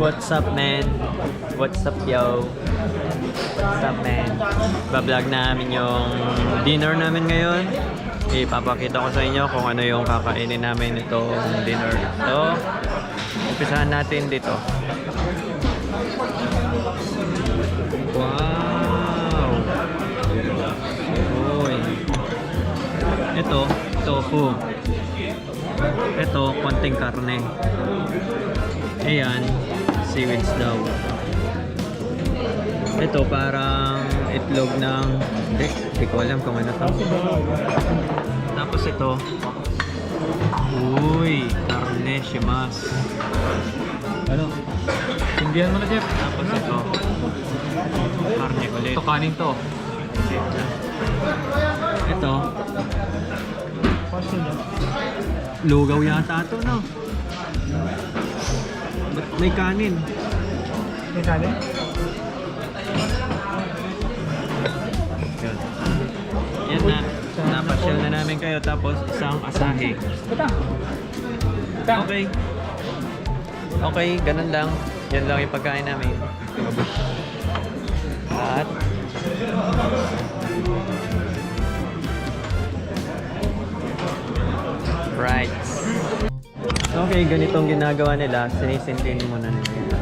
What's up, man? What's up, yo? What's up, man? Bablog namin yung dinner namin ngayon. Ipapakita ko sa inyo kung ano yung kakainin namin itong dinner. So, umpisahan natin dito. Wow! Uy! Ito, tofu. Ito, konting karne. Ayan, seaweeds daw. Ito parang itlog ng... Hindi ko alam kung ano to. Tapos ito. Uy, karne, shimas. Ano? Sindihan mo na, Jeff. Tapos ito. Karne ulit. Ito, kanin to. Ito. Lugaw yata ito, no? Ba't may kanin? May kanin? Yan. Yan na. Napasyal na namin kayo. Tapos isang asahe. Okay. Okay, ganun lang. Yan lang yung pagkain namin. At right. Okay, ganitong ginagawa nila. Sinisintin muna nila.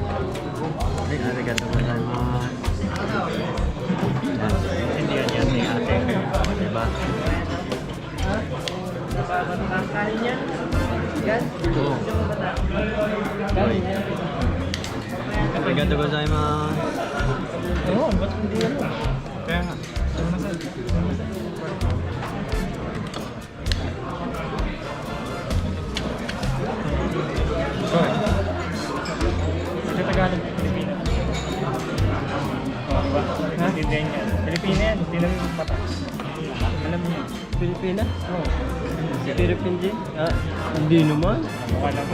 Arigato gozaimasu. Sindihan yan ni ate. Diba? Kanin yan? Yan? Oo. Okay. Arigato gozaimasu. Oo, ba't hindi ano? Kaya nga. Sa Tagalog, Pilipino. Oh, diba? Natindihan yan. Pilipino yan, hindi namin mata. Alam mo yun. Pilipinas? Oo. Philippine din? Ah, hindi naman. Mukha lang.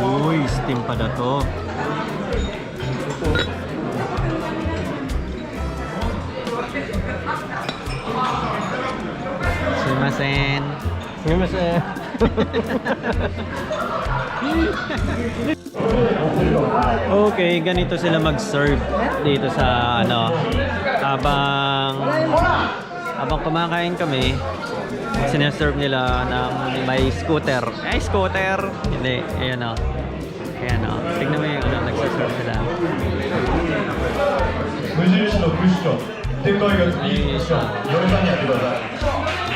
Uy, steam pa na to. Sumimasen. Sumimasen. Okay, ganito sila mag-serve dito sa ano. Habang kumakain kami, sineserve nila ng may scooter. Ay, scooter! Hindi, ayan o. Ayan o. Tignan mo yung ano, nagsiserve sila. 無印のクッション展開が次クッション4番にやってください